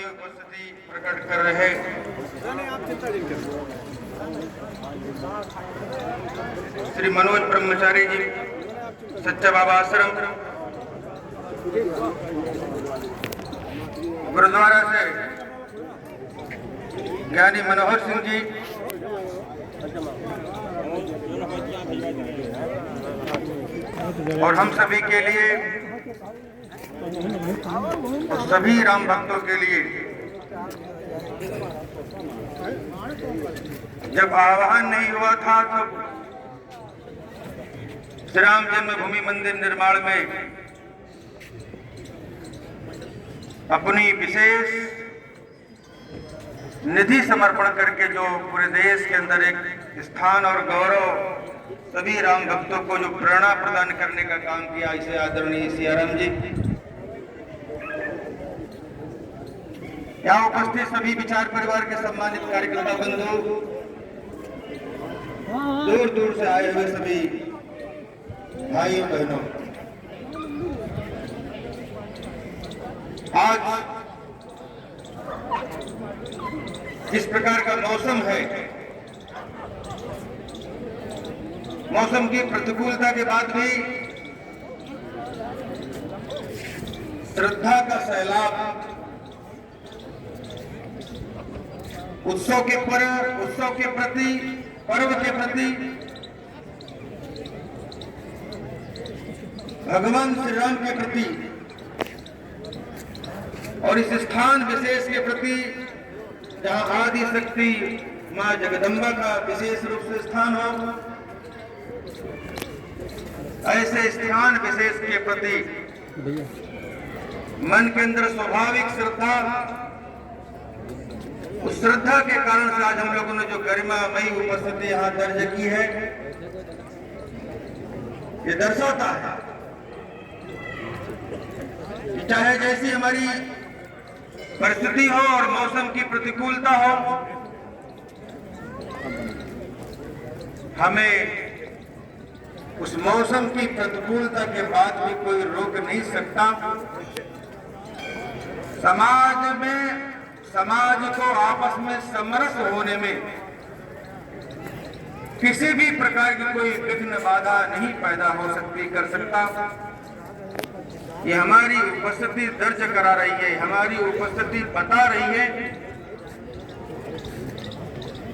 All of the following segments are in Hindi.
में उपस्थिति प्रकट कर रहे श्री मनोज ब्रह्मचारी जी, सच्चा बाबा आश्रम, गुरुद्वारा से ज्ञानी मनोहर सिंह जी, और हम सभी के लिए, सभी राम भक्तों के लिए जब आह्वान नहीं हुआ था तो श्री राम जन्मभूमि मंदिर निर्माण में अपनी विशेष निधि समर्पण करके जो पूरे देश के अंदर एक स्थान और गौरव सभी राम भक्तों को जो प्रेरणा प्रदान करने का काम किया, इसे आदरणीय सियाराम जी, यहाँ उपस्थित सभी विचार परिवार के सम्मानित कार्यकर्ता बंधु, दूर दूर से आए हुए सभी भाइयों बहनों, आज जिस प्रकार का मौसम है, मौसम की प्रतिकूलता के बाद भी श्रद्धा का सैलाब, उत्सव के प्रति, पर्व के प्रति, भगवान श्री राम के प्रति और इस स्थान विशेष के प्रति जहां आदि शक्ति मां जगदम्बा का विशेष रूप से स्थान हो, ऐसे स्थान विशेष के प्रति मन के अंदर स्वाभाविक श्रद्धा, उस श्रद्धा के कारण से आज हम लोगों ने जो गरिमामयी उपस्थिति यहाँ दर्ज की है, ये दर्शाता है कि चाहे जैसी हमारी परिस्थिति हो और मौसम की प्रतिकूलता हो, हमें उस मौसम की प्रतिकूलता के बाद भी कोई रोक नहीं सकता। समाज को आपस में समरस होने में किसी भी प्रकार की कोई विघ्न बाधा नहीं पैदा हो सकती, कर सकता। ये हमारी उपस्थिति दर्ज करा रही है, हमारी उपस्थिति बता रही है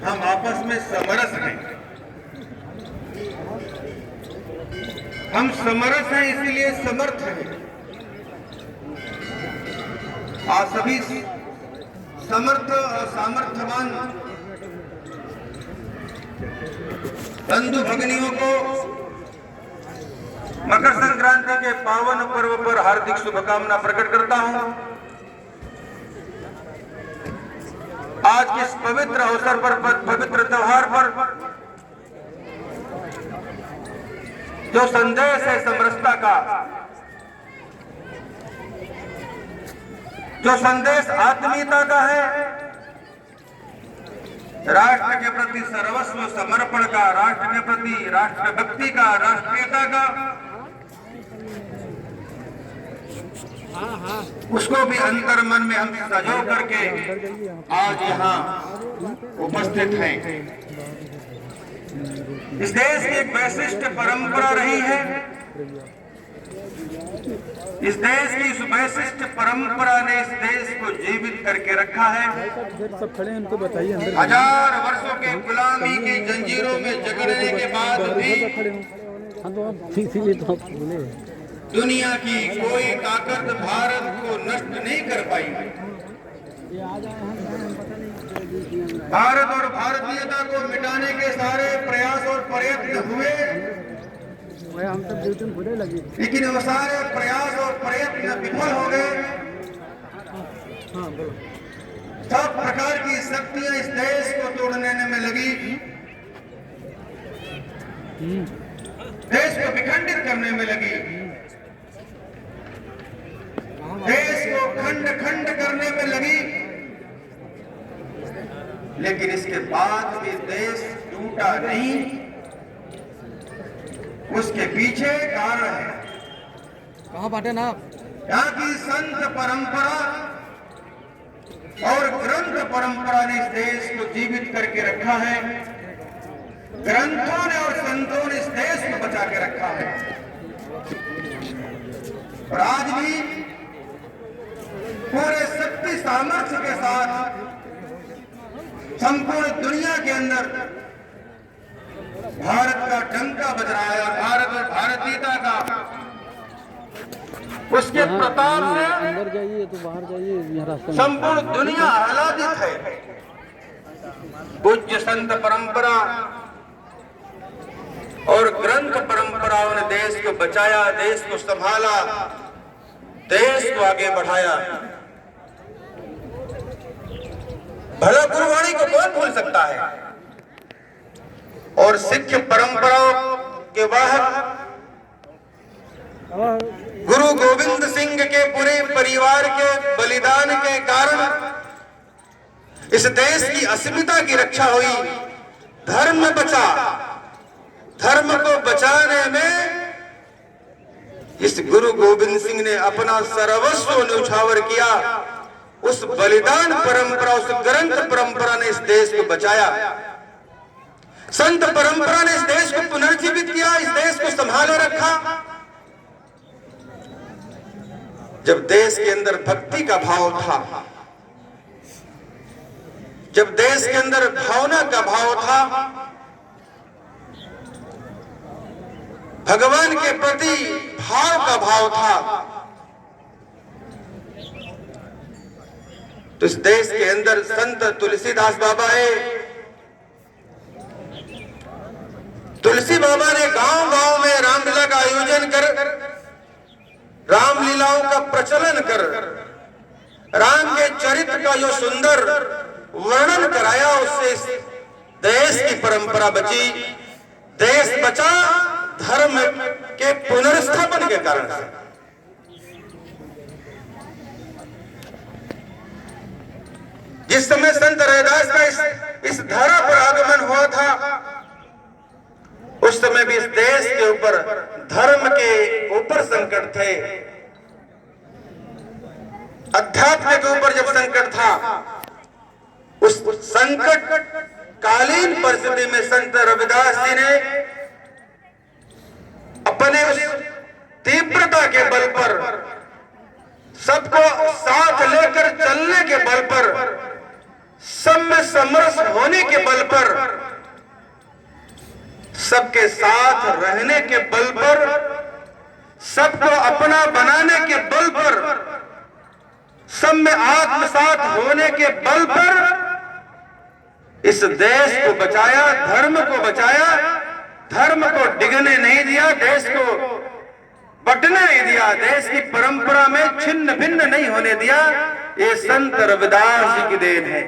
हम आपस में समरस हैं। हम समरस हैं, इसीलिए समर्थ हैं। आज सभी समर्थ और सामर्थ्यवान बंधु भगिनियों को मकर संक्रांति के पावन पर्व पर हार्दिक शुभकामना प्रकट करता हूं। आज के इस पवित्र अवसर पर, पवित्र त्योहार पर जो संदेश है समरसता का, जो संदेश आत्मीयता का है, राष्ट्र के प्रति सर्वस्व समर्पण का, राष्ट्र के प्रति राष्ट्रभक्ति का, राष्ट्रीयता का, उसको भी अंतर मन में हम सजो करके आज यहाँ उपस्थित हैं। इस देश की एक वैशिष्ट परंपरा रही है। इस देश की इस वैशिष्ट परंपरा ने इस देश को जीवित करके रखा है। सब खड़े हैं, उनको बताइए। हजार वर्षों के गुलामी की जंजीरों में जकड़ने के बाद भी दुनिया की कोई ताकत भारत को नष्ट नहीं कर पाई। भारत और भारतीयता को मिटाने के सारे प्रयास और प्रयत्न हुए, हम सब ड्यूटी बुरे लगी, लेकिन वो सारे प्रयास और प्रयत्न विफल हो गए। सब प्रकार की शक्तियां इस देश को तोड़ने में लगी, देश को विखंडित करने में लगी, देश को खंड खंड करने में लगी। लेकिन इसके बाद भी देश टूटा नहीं। उसके पीछे कारण है, कहाँ बांटे ना यहाँ की संत परंपरा, और ग्रंथ परंपरा ने इस देश को जीवित करके रखा है। ग्रंथों ने और संतों ने इस देश को बचा के रखा है। और आज भी पूरे शक्ति सामर्थ्य के साथ संपूर्ण दुनिया के अंदर भारत का डंका बज रहा है। भारत और भारतीयता का उसके प्रताप से अंदर जाइए तो बाहर जाइए, यहाँ रास्ता संपूर्ण दुनिया आह्लादित है। पूज्य संत परंपरा और ग्रंथ परंपराओं ने देश को बचाया, देश को संभाला, देश को आगे बढ़ाया। भला गुरुवाणी को कौन भूल सकता है? और सिख परंपराओं के वाहक गुरु गोविंद सिंह के पूरे परिवार के बलिदान के कारण इस देश की अस्मिता की रक्षा हुई। धर्म बचा। धर्म को बचाने में इस गुरु गोविंद सिंह ने अपना सर्वस्व न्यौछावर किया। उस बलिदान परंपरा, उस ग्रंथ परंपरा ने इस देश को बचाया। संत परंपरा ने इस देश को पुनर्जीवित किया, इस देश को संभाले रखा। जब देश के अंदर भक्ति का भाव था, जब देश के अंदर भावना का भाव था, भगवान के प्रति भाव का भाव था, तो इस देश के अंदर संत तुलसीदास बाबा है। तुलसी बाबा ने गांव-गांव में रामलीला का आयोजन कर, रामलीलाओं का प्रचलन कर, राम के चरित्र का जो सुंदर वर्णन कराया, उससे इस देश की परंपरा बची। देश बचा धर्म के पुनर्स्थापन के कारण से। जिस समय संत रैदास का इस धरा पर आगमन हुआ था, उस समय भी इस देश के ऊपर, धर्म के ऊपर संकट थे। अध्यात्म के ऊपर जब संकट था, उस संकट कालीन परिस्थिति में संत रविदास जी ने अपने उस तीव्रता के बल पर, सबको साथ लेकर चलने के बल पर, सब में समरस होने के बल पर, सबके साथ रहने के बल पर, सबको अपना बनाने के बल पर, सब में आत्मसात होने के बल पर इस देश को बचाया, धर्म को बचाया, धर्म को डिगने नहीं दिया, देश को बटने नहीं दिया, देश की परंपरा में छिन्न भिन्न नहीं होने दिया। ये संत रविदास जी की देन है।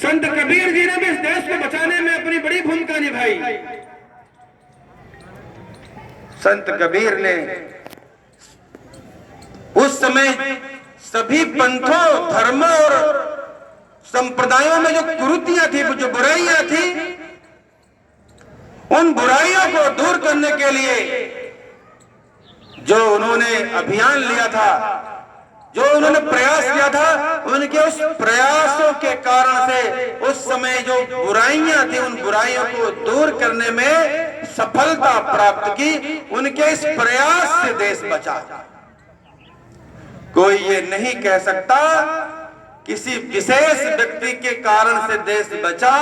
संत कबीर जी ने भी इस देश को बचाने में अपनी बड़ी भूमिका निभाई। संत कबीर ने उस समय सभी पंथों, धर्मों और संप्रदायों में जो कुरीतियां थी, जो बुराइयां थी, उन बुराइयों को दूर करने के लिए जो उन्होंने अभियान लिया था, जो उन्होंने प्रयास किया था, उनके उस प्रयासों के कारण से उस समय जो बुराइयां थी, उन बुराइयों को दूर करने में सफलता प्राप्त की। उनके इस प्रयास से देश बचा। कोई ये नहीं कह सकता किसी विशेष व्यक्ति के कारण से देश बचा।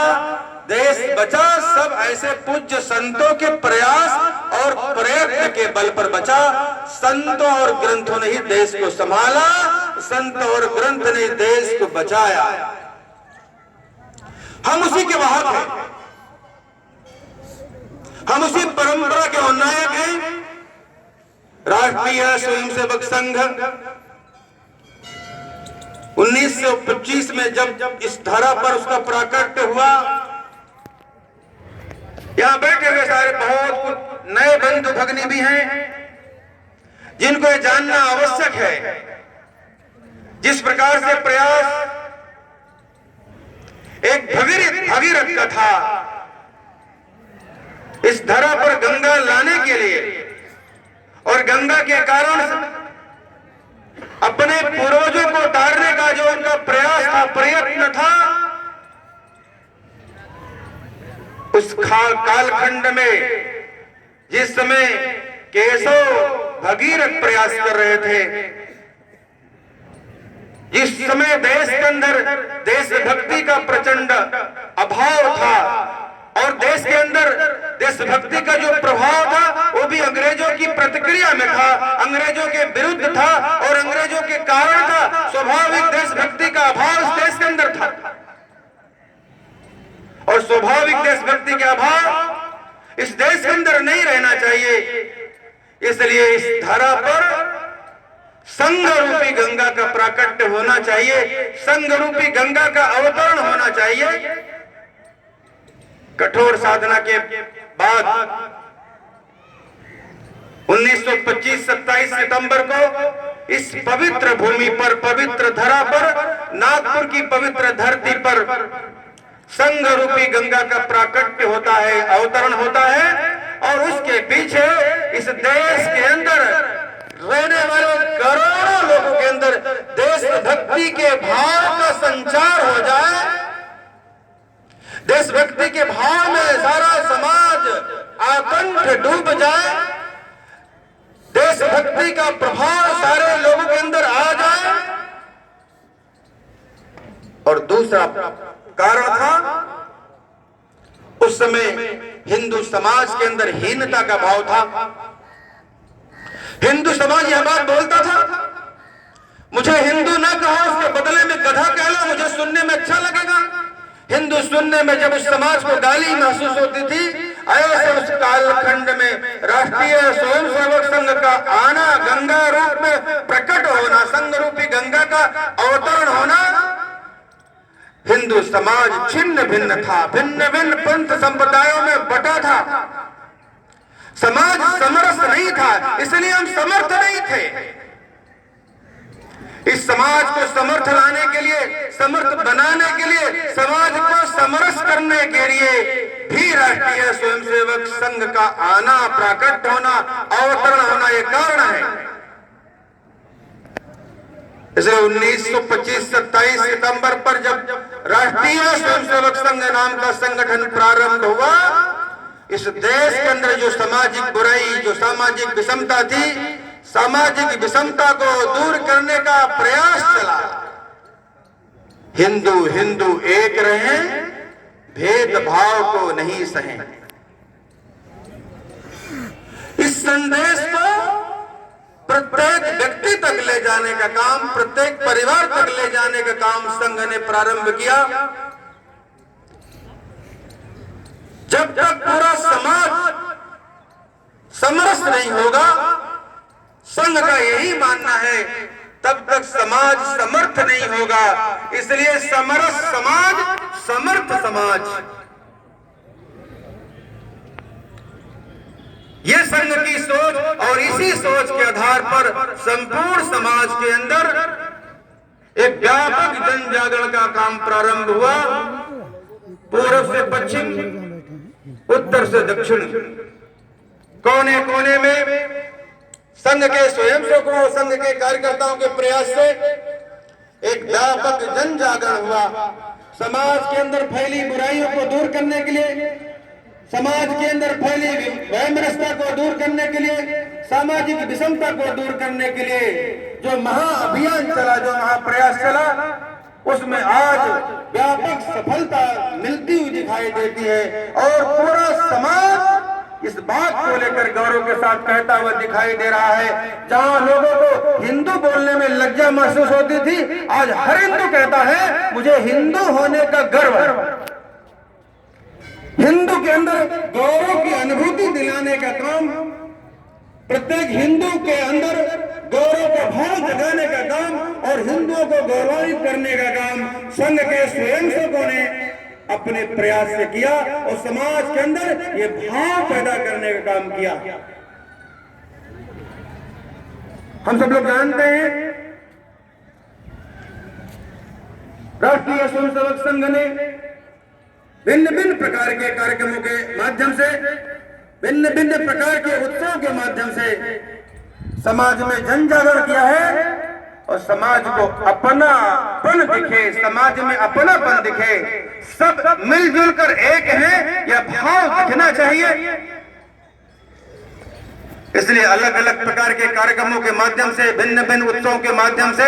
देश बचा सब ऐसे पूज्य संतों के प्रयास और प्रयत्न के बल पर बचा। संतों और ग्रंथों ने ही देश को संभाला, संत और ग्रंथ ने देश को बचाया। हम उसी के वाहक हैं, हम उसी परंपरा के उन्नायक हैं। राष्ट्रीय स्वयंसेवक संघ 1925 में जब इस धरा पर उसका प्राकट्य हुआ, यहां बैठे हुए सारे बहुत नए बंधु भगिनी भी हैं जिनको ये जानना आवश्यक है। जिस प्रकार से प्रयास एक भगीरथ का था इस धरा पर गंगा लाने के लिए, और गंगा के कारण अपने पूर्वजों कालखंड में जिस समय केशव भगीरथ प्रयास कर रहे थे, जिस समय देश के अंदर देशभक्ति का प्रचंड अभाव था और देश के अंदर देशभक्ति का जो प्रभाव था वो भी अंग्रेजों की प्रतिक्रिया में था, अंग्रेजों के विरुद्ध था और अंग्रेजों के कारण था। स्वाभाविक देशभक्ति का अभाव इस देश के अंदर था और स्वाभाविक देशभक्ति के अभाव इस देश के अंदर नहीं रहना चाहिए। इसलिए इस धरा पर संघ रूपी गंगा का प्राकट्य होना चाहिए, संघ रूपी गंगा का अवतरण होना चाहिए। कठोर साधना के बाद 1925-27 सितंबर को इस पवित्र भूमि पर, पवित्र धरा पर, नागपुर की पवित्र धरती पर संघ रूपी गंगा का प्राकट्य होता है, अवतरण होता है। और उसके पीछे इस देश के अंदर रहने वाले करोड़ों लोगों के अंदर देशभक्ति के भाव का संचार हो जाए, देशभक्ति के भाव में सारा समाज आकंठ डूब जाए, देशभक्ति का प्रभाव सारे लोगों के अंदर आ जाए। और दूसरा कारण था, उस समय हिंदू समाज के अंदर हीनता का भाव था। हिंदू समाज यह बात बोलता था, मुझे हिंदू ना कहो, उसके बदले में गधा कह लो, मुझे सुनने में अच्छा लगेगा। हिंदू सुनने में जब उस समाज को गाली महसूस होती थी, ऐसे उस कालखंड में राष्ट्रीय स्वयंसेवक संघ का आना, गंगा रूप में प्रकट होना, संघ रूपी गंगा का अवतरण होना, हिंदू समाज छिन्न भिन्न था, भिन्न भिन्न पंथ संप्रदायों में बटा था, समाज समरस नहीं था, इसलिए हम समर्थ नहीं थे। इस समाज को समर्थ लाने के लिए, समर्थ बनाने के लिए, समाज को समरस करने के लिए भी राष्ट्रीय स्वयंसेवक संघ का आना, प्राकट होना, अवतरण होना ये कारण है। इसलिए 1925-27 सितंबर पर जब राष्ट्रीय स्वयंसेवक संघ नाम का संगठन प्रारंभ हुआ, इस देश के अंदर जो सामाजिक बुराई, जो सामाजिक विषमता थी, सामाजिक विषमता को दूर करने का प्रयास चला। हिंदू हिंदू एक रहें, भेदभाव को नहीं सहें। इस संदेश को प्रत्येक व्यक्ति तक ले जाने का काम, प्रत्येक परिवार तक ले जाने का काम संघ ने प्रारंभ किया। जब तक पूरा समाज समरस नहीं होगा, संघ का यही मानना है, तब तक समाज समर्थ नहीं होगा। इसलिए समरस समाज, समर्थ समाज, ये संघ की सोच और इसी सोच के आधार पर संपूर्ण समाज के अंदर एक व्यापक जन जागरण का काम प्रारंभ हुआ। पूर्व से पश्चिम, उत्तर से दक्षिण, कोने कोने में संघ के स्वयंसेवकों, संघ के कार्यकर्ताओं के प्रयास से एक व्यापक जन जागरण हुआ। समाज के अंदर फैली बुराइयों को दूर करने के लिए, समाज के अंदर फैली वैमनस्यता को दूर करने के लिए, सामाजिक विषमता को दूर करने के लिए जो महाअभियान चला, जो महाप्रयास चला, उसमें आज व्यापक सफलता मिलती हुई दिखाई देती है। और पूरा समाज इस बात को लेकर गौरव के साथ कहता हुआ दिखाई दे रहा है। जहां लोगों को हिंदू बोलने में लज्जा महसूस होती थी, आज हर हिंदू कहता है मुझे हिंदू होने का गर्व है। हिंदू के अंदर गौरव की अनुभूति दिलाने का काम, प्रत्येक हिंदू के अंदर गौरव का भाव जगाने का काम और हिंदुओं को गौरवान्वित करने का काम संघ के स्वयंसेवकों ने अपने प्रयास से किया और समाज के अंदर ये भाव पैदा करने का काम किया। हम सब लोग जानते हैं, राष्ट्रीय स्वयंसेवक संघ ने भिन्न भिन्न प्रकार के कार्यक्रमों के माध्यम से, भिन्न भिन्न प्रकार के उत्सव के माध्यम से समाज में जन जागरण किया है और समाज को अपनापन दिखे, समाज में अपनापन दिखे, सब मिलजुल कर एक हैं, यह भाव दिखना चाहिए। इसलिए अलग अलग प्रकार के कार्यक्रमों के माध्यम से, भिन्न भिन्न उत्सवों के माध्यम से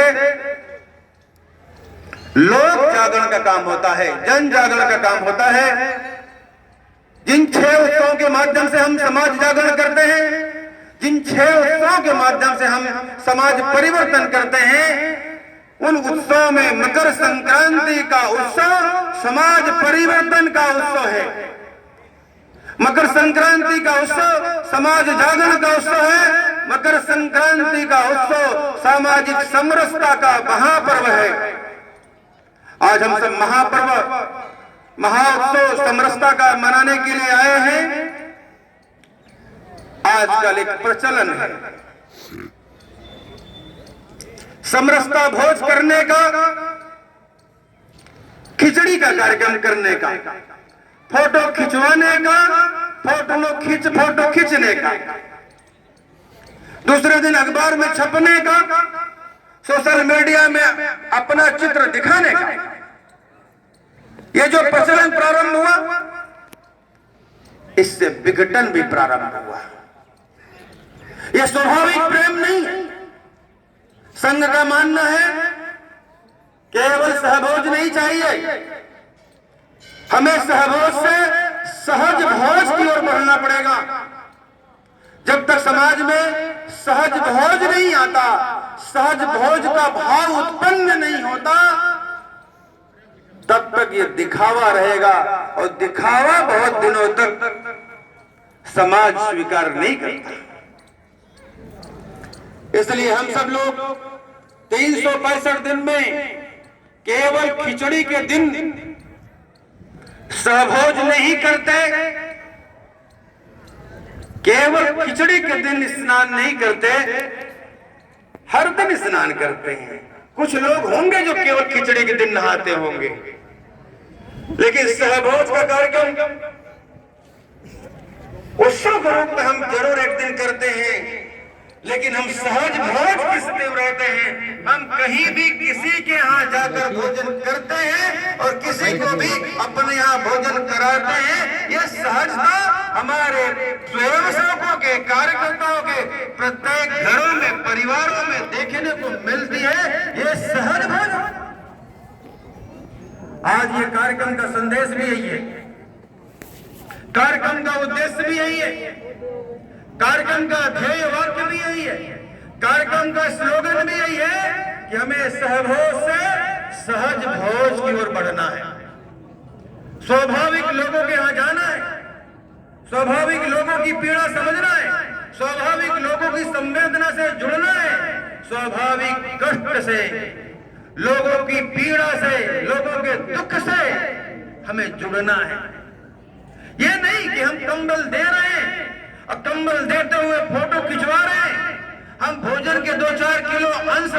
लोक जागरण का काम होता है, जन जागरण का काम होता है। जिन 6 उत्सवों के माध्यम से हम समाज जागरण करते हैं, जिन 6 उत्सवों के माध्यम से हम समाज परिवर्तन करते हैं, उन उत्सवों में मकर संक्रांति का उत्सव समाज परिवर्तन का उत्सव है। मकर संक्रांति का उत्सव समाज जागरण का उत्सव है। मकर संक्रांति का उत्सव सामाजिक समरसता का महापर्व है। आज हम सब महाउत्सव समरसता का मनाने के लिए आए हैं। आजकल एक प्रचलन है समरसता भोज करने का, खिचड़ी का कार्यक्रम करने का, फोटो खिंचवाने का, फोटो खींचने का, दूसरे दिन अखबार में छपने का, सोशल मीडिया में अपना चित्र दिखाने का। ये जो प्रचलन प्रारंभ हुआ, इससे विघटन भी प्रारंभ हुआ। यह स्वाभाविक प्रेम नहीं है। संघ का मानना है केवल सहभोज नहीं चाहिए, हमें सहभोज से सहज भोज की ओर बढ़ना पड़ेगा। जब तक समाज में सहज भोज नहीं आता, सहज भोज का भाव उत्पन्न नहीं होता, तब तक ये दिखावा रहेगा, और दिखावा बहुत दिनों तक समाज स्वीकार नहीं करता। इसलिए हम सब लोग 365 दिन में केवल खिचड़ी के दिन सहभोज नहीं करते, केवल खिचड़ी के दिन स्नान नहीं करते, हर दिन स्नान करते हैं। कुछ लोग होंगे जो केवल खिचड़ी के दिन नहाते होंगे, लेकिन सहभोज का कार्यक्रम उत्सव के रूप में हम जरूर एक दिन करते हैं, लेकिन हम सहज भोज किस दिन रहते हैं। हम कहीं भी किसी के यहाँ जाकर भोजन करते हैं और किसी को भी अपने यहाँ भोजन कराते हैं। यह सहजता हमारे स्वयंसेवकों के, कार्यकर्ताओं के प्रत्येक घरों में, परिवारों में देखने को मिलती है। यह सहज भोजन। आज ये कार्यक्रम का संदेश भी यही है, कार्यक्रम का उद्देश्य भी यही है, कार्यक्रम का ध्येय वाक्य भी यही है, कार्यक्रम का स्लोगन भी यही है कि हमें सहभोज से सहज भोज की ओर बढ़ना है। स्वाभाविक लोगों के यहाँ जाना है, स्वाभाविक लोगों की पीड़ा समझना है, स्वाभाविक लोगों की संवेदना से जुड़ना है, स्वाभाविक कष्ट से, लोगों की पीड़ा से, लोगों के दुख से हमें जुड़ना है। ये नहीं कि हम कंबल दे रहे हैं और कंबल देते हुए फोटो खिंचवा रहे हैं, हम भोजन के 2-4 किलो अंश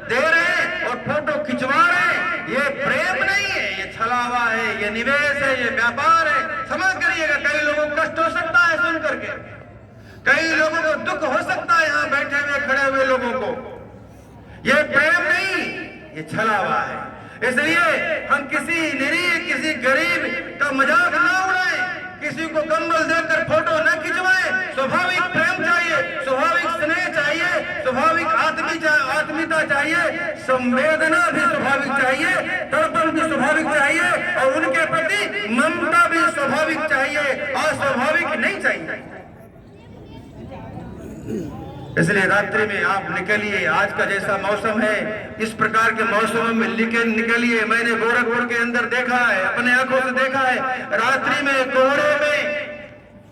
दे रहे हैं और फोटो खिंचवा रहे हैं। ये प्रेम नहीं है, ये छलावा है, ये निवेश है, ये व्यापार है। समझ करिएगा, कई लोगों को कष्ट हो सकता है सुन करके, कई लोगों को दुख हो सकता है यहाँ बैठे हुए खड़े हुए लोगों को। ये प्रेम नहीं, ये छलावा है। इसलिए हम किसी निरीह, किसी गरीब का मजाक ना उड़ाएं, किसी को कंबल देकर फोटो न खिंचवाएं। स्वाभाविक प्रेम चाहिए, स्वाभाविक स्नेह चाहिए, स्वाभाविक आत्मीयता चाहिए, संवेदना भी स्वाभाविक चाहिए, तड़पन भी स्वाभाविक चाहिए, और उनके प्रति ममता भी स्वाभाविक चाहिए, अस्वाभाविक नहीं चाहिए। इसलिए रात्रि में आप निकलिए, आज का जैसा मौसम है, इस प्रकार के मौसम में निकलिए। मैंने गोरखपुर के अंदर देखा है, अपने आंखों से देखा है, रात्रि में कोहरे में,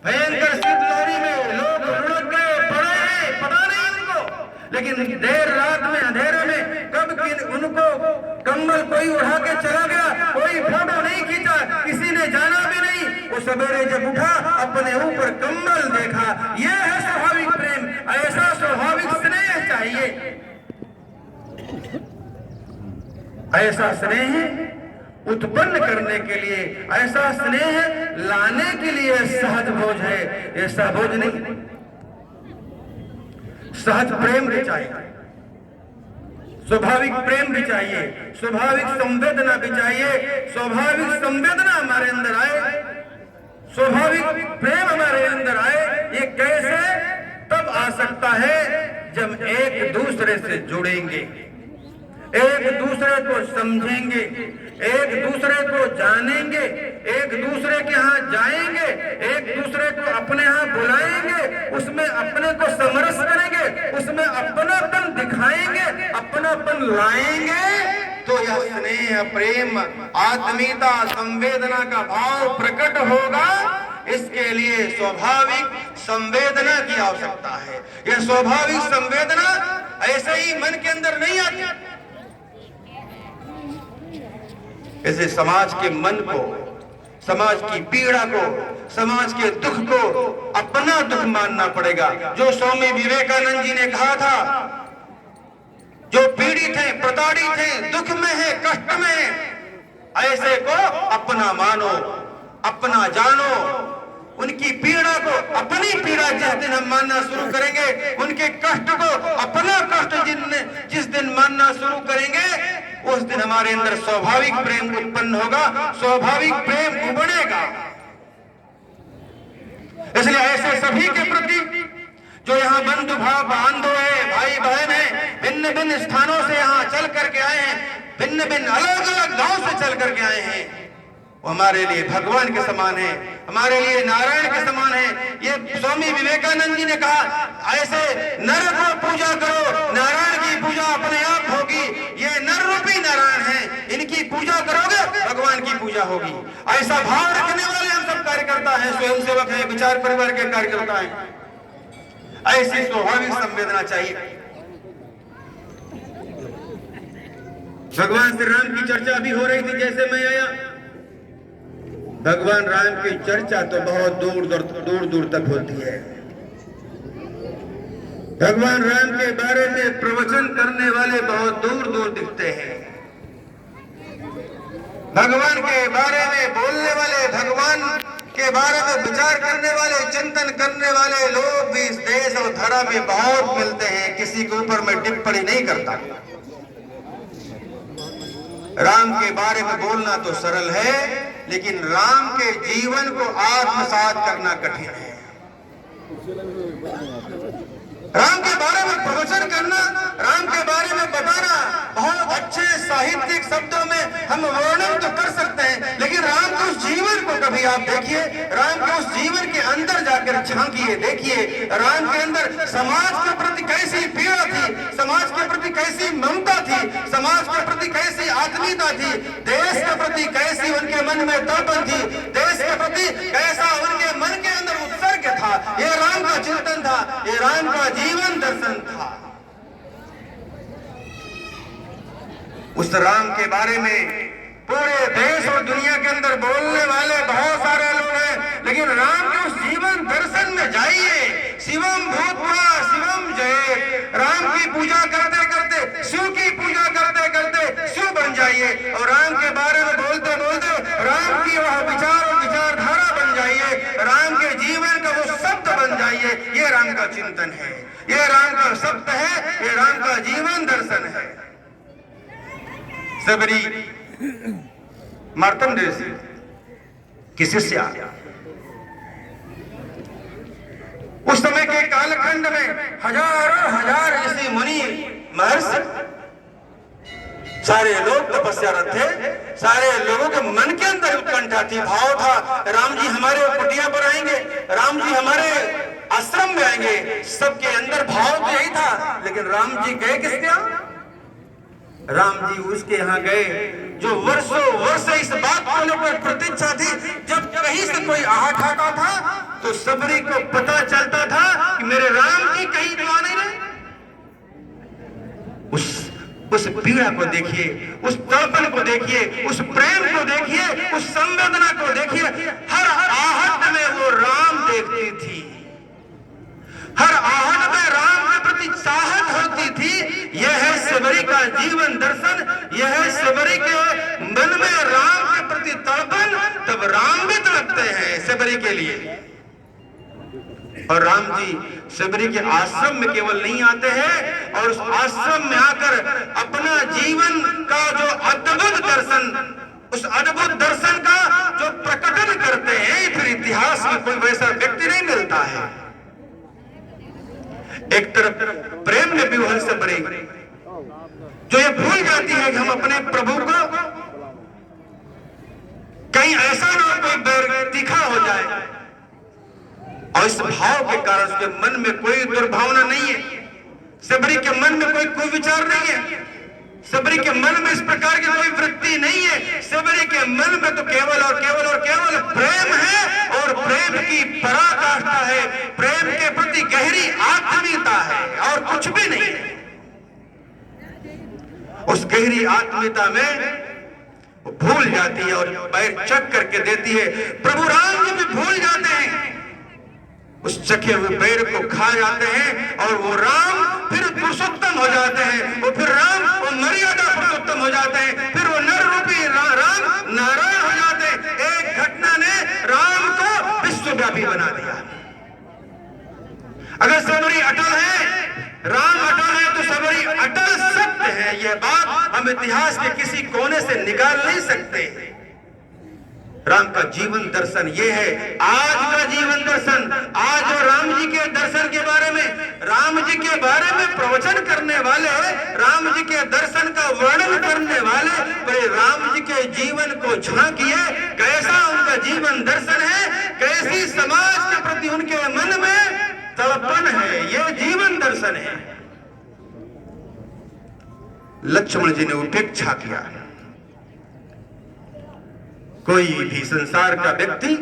भयंकर शीतलहरी में लोग लुढ़क गए, पड़े हैं, पता नहीं उनको। लेकिन देर रात में, अंधेरे में, कब उनको कंबल कोई उठा के चला गया, कोई फोटो नहीं खींचा, किसी ने जाना भी नहीं। वो सवेरे जब उठा, अपने ऊपर कंबल देखा। यह है स्वाभाविक प्रेम, ऐसा स्वाभाविक स्नेह चाहिए। ऐसा स्नेह उत्पन्न करने के लिए, ऐसा स्नेह लाने के लिए सहज भोज है, ये सहभोज नहीं। सहज प्रेम चाहिए, स्वाभाविक प्रेम भी चाहिए, स्वाभाविक संवेदना भी चाहिए। स्वाभाविक संवेदना हमारे अंदर आए, स्वाभाविक प्रेम हमारे अंदर आए, ये कैसे तब आ सकता है जब एक दूसरे से जुड़ेंगे, एक दूसरे को समझेंगे, एक दूसरे को जानेंगे, एक दूसरे के यहाँ जाएंगे, एक दूसरे को अपने यहाँ बुलाएंगे, उसमें अपने को समरस करेंगे, उसमें अपनापन दिखाएंगे, अपनापन लाएंगे, तो यह स्नेह, प्रेम, आत्मीयता, संवेदना का भाव प्रकट होगा। इसके लिए स्वाभाविक संवेदना की आवश्यकता है। यह स्वाभाविक संवेदना ऐसे ही मन के अंदर नहीं आती। ऐसे समाज के मन को, समाज की पीड़ा को, समाज के दुख को अपना दुख मानना पड़ेगा। जो स्वामी विवेकानंद जी ने कहा था, जो पीड़ित हैं, प्रताड़ित हैं, दुख में है, कष्ट में है, ऐसे को अपना मानो, अपना जानो। उनकी पीड़ा को अपनी पीड़ा जिस दिन हम मानना शुरू करेंगे, उनके कष्ट को अपना कष्ट जिस दिन मानना शुरू करेंगे, उस दिन हमारे अंदर स्वाभाविक प्रेम उत्पन्न होगा, स्वाभाविक प्रेम उबड़ेगा। इसलिए ऐसे सभी के प्रति जो यहाँ बंधु भाव बांधव है, भाई बहन है, भिन्न भिन्न स्थानों से यहाँ चल करके आए हैं, भिन्न भिन्न अलग अलग गांव से चल करके आए हैं, वो हमारे लिए भगवान के समान है, हमारे लिए नारायण के समान है। ये स्वामी विवेकानंद जी ने कहा, ऐसे नर को पूजा करो, नारायण की पूजा अपने आप होगी। ये नर रूपी नारायण है, इनकी पूजा करोगे भगवान की पूजा होगी। ऐसा भाव रखने वाले हम सब कार्यकर्ता हैं, स्वयंसेवक हैं, विचार परिवार के कार्यकर्ता हैं। ऐसी स्वाभाविक संवेदना चाहिए। भगवान श्री राम की चर्चा भी हो रही थी, जैसे मैं आया। भगवान राम की चर्चा तो बहुत दूर दूर तक होती है। भगवान राम के बारे में प्रवचन करने वाले बहुत दूर दूर दिखते हैं। भगवान के बारे में बोलने वाले, भगवान के बारे में विचार करने वाले, चिंतन करने वाले लोग भी इस देश और धरा में बहुत मिलते हैं। किसी के ऊपर मैं टिप्पणी नहीं करता। राम के बारे में बोलना तो सरल है, लेकिन राम के जीवन को आत्मसात करना कठिन है। राम के बारे में प्रवचन करना, राम के बारे में बताना बहुत अच्छे साहित्यिक शब्दों में हम वर्णन तो कर सकते हैं, लेकिन राम के उस जीवन को कभी आप देखिए, राम के उस जीवन के अंदर जाकर झांकिए, देखिए राम के अंदर समाज के प्रति कैसी पीड़ा थी, समाज के प्रति कैसी ममता थी, समाज के प्रति कैसी आत्मीयता थी, देश के प्रति कैसी उनके मन में तड़पन थी, देश के प्रति कैसा उनके मन के अंदर उत्सर्ग था। ये राम का चिंतन था, ये राम का जीवन दर्शन था। उस राम के बारे में पूरे देश और दुनिया के अंदर बोलने वाले बहुत सारे लोग हैं, लेकिन राम के उस जीवन दर्शन में जाइए। शिवम भूत्वा शिवम जय, राम की पूजा करते करते, शिव की पूजा करते करते शिव बन जाइए, और राम के बारे में बोलते बोलते राम की वह विचार और विचारधारा बन जाइए, राम के जीवन का वो शब्द बन जाइए। ये राम का चिंतन है, ये राम का शब्द है, ये राम का जीवन दर्शन है। सबरी मार्तंड की शिष्या उस समय के कालखंड में हजारों हजार ऋषि मुनि महर्षि सारे लोग तपस्यारत थे। सारे लोगों के मन के अंदर उत्कंठा थी, भाव था, राम जी हमारे कुटिया पर आएंगे, राम जी हमारे आश्रम में आएंगे। सबके अंदर भाव तो यही था, लेकिन राम जी गए किसके यहाँ? राम जी उसके यहाँ गए जो वर्षों वर्ष इस बात को लेकर प्रतीक्षा थी। जब कहीं से कोई आहट आता था तो सबरी को पता चलता था कि मेरे राम जी कहीं तो आ नहीं रहे। उस पीड़ा को देखिए, उस तड़पन को देखिए, उस प्रेम को देखिए, उस संवेदना को देखिए। हर आहट में वो राम देखती थी, हर आहट में राम के प्रति चाहत होती थी। यह है सबरी का जीवन दर्शन, यह है सबरी के मन में राम के प्रति तड़पन। तब राम भी तड़पते हैं सबरी के लिए। और राम जी सबरी के आश्रम में केवल नहीं आते हैं, और उस आश्रम में आकर अपना जीवन का जो अद्भुत दर्शन, उस अद्भुत दर्शन का जो प्रकटन करते हैं, फिर इतिहास में कोई वैसा व्यक्ति नहीं मिलता है। एक तरफ प्रेम में विवहल से बड़े, जो ये भूल जाती है कि हम अपने प्रभु को कहीं ऐसा ना कोई बैर तीखा हो जाए, और इस भाव के कारण उसके मन में कोई दुर्भावना नहीं है, सबरी के मन में कोई कुविचार नहीं है, सबरी के मन में इस प्रकार की कोई वृत्ति नहीं है। सबरी के मन में तो केवल और केवल और केवल प्रेम है, और प्रेम की पराकाष्ठा है, प्रेम के प्रति गहरी आत्मीयता है, और कुछ भी नहीं है। उस गहरी आत्मीयता में भूल जाती है और पैर चक करके देती है। प्रभु राम जी भी भूल जाते हैं, उस चखे हुए पैर को खा जाते हैं, और वो राम फिर पुरुषोत्तम हो जाते हैं, वो फिर राम वो मर्यादा पुरुषोत्तम हो जाते हैं, फिर वो नर रूपी राम नारायण हो जाते हैं। एक घटना ने राम को विश्वव्यापी बना दिया। अगर सबरी अटल है, राम अटल है, तो सबरी अटल सत्य है। यह बात हम इतिहास के किसी कोने से निकाल नहीं सकते। राम का जीवन दर्शन ये है, आज का जीवन दर्शन। आज और राम जी के दर्शन के बारे में, राम जी के बारे में प्रवचन करने वाले, राम जी के दर्शन का वर्णन करने वाले, बड़े राम जी के जीवन को झांकिए, कैसा उनका जीवन दर्शन है, कैसी समाज के प्रति उनके मन में तड़पन है, ये जीवन दर्शन है। लक्ष्मण जी ने उपेक्षा किया। कोई भी संसार का व्यक्ति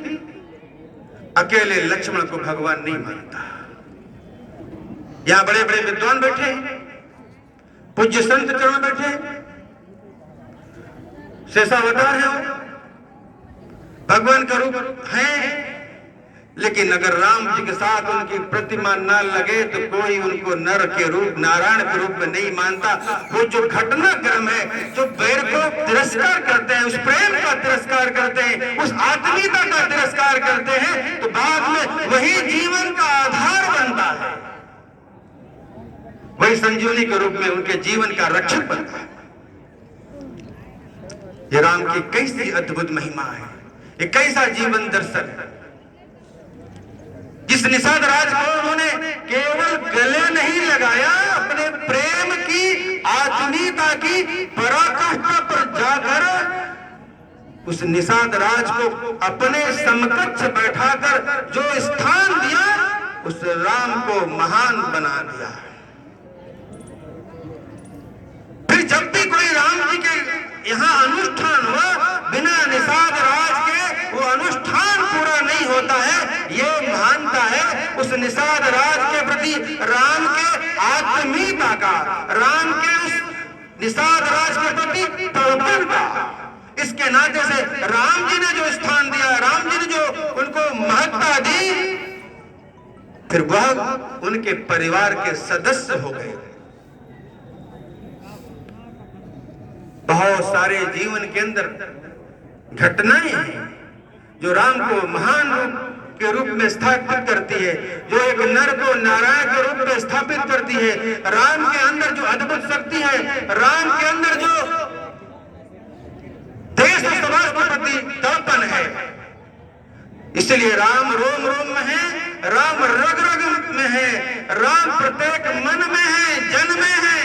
अकेले लक्ष्मण को भगवान नहीं मानता। यहां बड़े बड़े विद्वान बैठे, पूज्य संत चरण बैठे, शेषावतार है, भगवान का रूप है, लेकिन अगर राम जी के साथ उनकी प्रतिमा न लगे तो कोई उनको नर के रूप, नारायण के रूप में नहीं मानता। वो जो घटनाक्रम है, जो बैर को तिरस्कार करते हैं, उस प्रेम का तिरस्कार करते हैं, उस आत्मीयता का तिरस्कार करते हैं, तो बाद में वही जीवन का आधार बनता है, वही संजीवनी के रूप में उनके जीवन का रक्षक बनता है। ये राम की कैसी अद्भुत महिमा है, ये कैसा जीवन दर्शन है। जिस निषाद राज को उन्होंने केवल गले नहीं लगाया, अपने प्रेम की आत्मीयता की पराकाष्ठा पर जाकर उस निषाद राज को अपने समकक्ष बैठाकर जो स्थान दिया, उस राम को महान बना दिया। फिर जब भी कोई राम जी के यहाँ अनुष्ठान हुआ, बिना निषाद राज के वो अनुष्ठान पूरा नहीं होता है। ये मानता है उस निषाद राज के प्रति राम के आत्मीयता का, राम के उस निषाद राज के प्रति तड़पन का। इसके नाते से राम जी ने जो स्थान दिया, राम जी ने जो उनको महत्ता दी, फिर वह उनके परिवार के सदस्य हो गए। बहुत सारे जीवन के अंदर घटनाएं हैं जो राम को महान रूप के रूप में स्थापित करती है, जो एक नर को नारायण के रूप में स्थापित करती है। राम के अंदर जो अद्भुत शक्ति है, राम के अंदर जो देश और समाज के प्रति तड़पन है, इसलिए राम रोम रोम में है, राम रग रग में है, राम प्रत्येक मन में है, जन में है,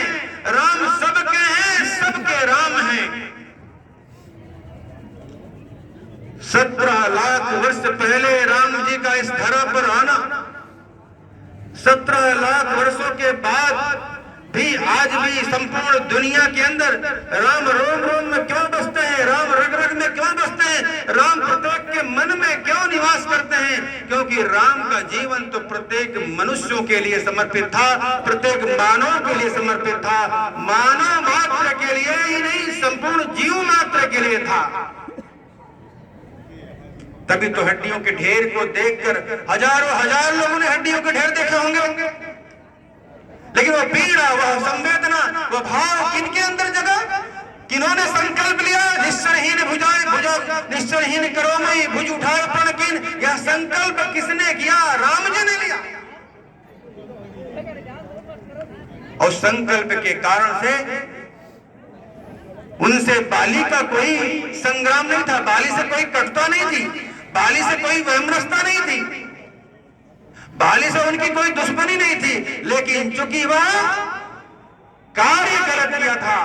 राम सबके हैं, सबके राम हैं। 17 लाख वर्ष पहले राम जी का इस धरा पर आना, 17 लाख वर्षों के बाद भी आज भी संपूर्ण दुनिया के अंदर राम रोम रोम में क्यों बसते हैं, राम रग रग में क्यों बसते हैं, राम प्रत्येक के मन में क्यों निवास करते हैं? क्योंकि राम का जीवन तो प्रत्येक मनुष्यों के लिए समर्पित था, प्रत्येक मानव के लिए समर्पित था, मानव मात्र के लिए ही नहीं, संपूर्ण जीव मात्र के लिए था। तभी तो हड्डियों के ढेर को देखकर हजारों हजार लोगों ने हड्डियों के ढेर देखे होंगे, लेकिन वो पीड़ा, वह संवेदना, वह भाव किनके अंदर जगा? किन्होंने संकल्प लिया, निश्चरहीन भुजाएं भुजा निश्चरहीन करो मई भुज उठाए प्रण कीन। यह संकल्प किसने किया? राम जी ने लिया। और संकल्प के कारण से उनसे बाली का कोई संग्राम नहीं था, बाली से कोई कटुता नहीं थी, बाली से कोई वैमनस्यता नहीं थी, बाली से उनकी कोई दुश्मनी नहीं थी। लेकिन चूंकि वह कार्य गलत किया था,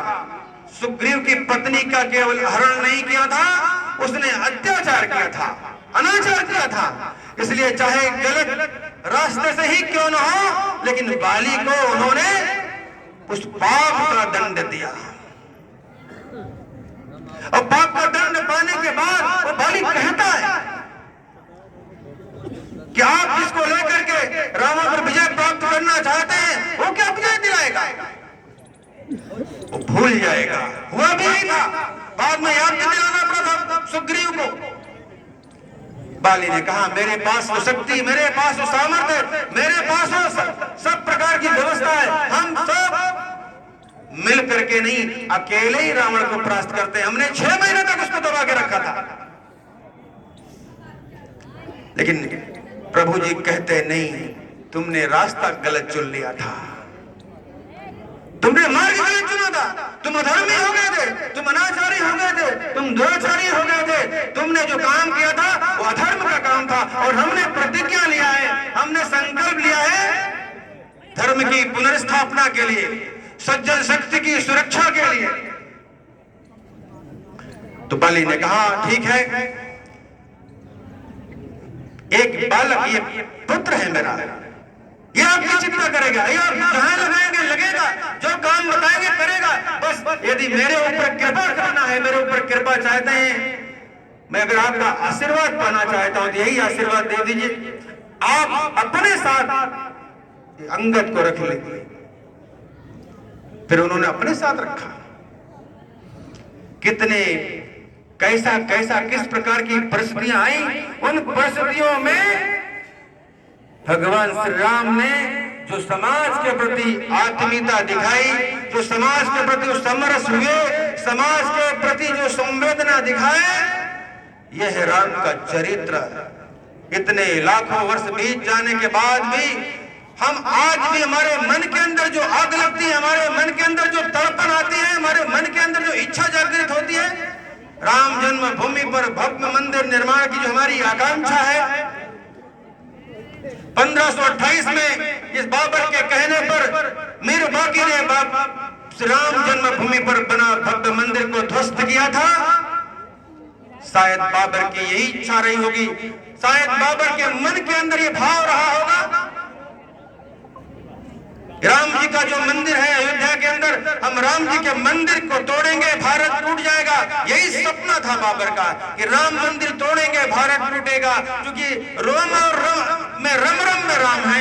सुग्रीव की पत्नी का केवल हरण नहीं किया था, उसने अत्याचार किया था, अनाचार किया था। इसलिए चाहे गलत रास्ते से ही क्यों न हो, लेकिन बाली को उन्होंने उस पाप का दंड दिया। और पाप का दंड पाने के बाद वो बाली कहता है कि आप जिसको लेकर के रावण पर विजय प्राप्त करना चाहते हैं, वो क्या विजय दिलाएगा? वो भूल जाएगा। हुआ भी नहीं था, बाद में याद दिलाना पड़ा था सुग्रीव को। बाली ने कहा मेरे पास तो शक्ति, मेरे पास तो सामर्थ्य, मेरे पास तो सब प्रकार की व्यवस्था है, हम सब मिल करके नहीं, अकेले ही रावण को परास्त करते हैं। हमने 6 महीने तक उसको दबा के रखा था। लेकिन प्रभु जी कहते नहीं, तुमने रास्ता गलत चुन लिया था, तुमने मार्ग गलत चुना था, तुम अधर्मी हो गए थे, तुम अनाचारी हो गए थे, तुम दुराचारी हो गए थे। तुमने जो काम किया था वो अधर्म का काम था। और हमने प्रतिज्ञा लिया है, हमने संकल्प लिया है धर्म की पुनर्स्थापना के लिए, सज्जन शक्ति की सुरक्षा के लिए। तो बाली ने कहा ठीक है, एक बालक, ये पुत्र है मेरा, ये आपकी चिंता करेगा, ये आप जहां लगाएंगे लगेगा, जो काम बताएंगे करेगा। बस यदि मेरे ऊपर कृपा करना है, मेरे ऊपर कृपा चाहते हैं, मैं अगर आपका आशीर्वाद पाना चाहता हूं तो यही आशीर्वाद दे दीजिए, आप अपने साथ अंगद को रख लीजिए। फिर उन्होंने अपने साथ रखा। कितने कैसा कैसा किस प्रकार की परिस्थितियां आई, उन परिस्थितियों में भगवान श्री राम ने जो समाज के प्रति आत्मीयता दिखाई, जो समाज के प्रति समरस हुए, समाज के प्रति जो संवेदना दिखाए, यह है राम का चरित्र। इतने लाखों वर्ष बीत जाने के बाद भी हम आज भी, हमारे मन के अंदर जो आग लगती है, हमारे मन के अंदर जो तड़पन आती है, हमारे मन के अंदर जो इच्छा जागृत होती है, राम जन्मभूमि पर भव्य मंदिर निर्माण की जो हमारी आकांक्षा है, 1528 में इस बाबर के कहने पर मीर बाकी ने राम जन्मभूमि पर बना भव्य मंदिर को ध्वस्त किया था। शायद बाबर की यही इच्छा रही होगी, शायद बाबर के मन के अंदर ये भाव रहा होगा, राम जी का जो मंदिर है अयोध्या के अंदर, हम राम जी के मंदिर को तोड़ेंगे, भारत टूट जाएगा। यही सपना था बाबर का कि राम मंदिर तोड़ेंगे, भारत टूटेगा, क्योंकि रोम और रम में राम है।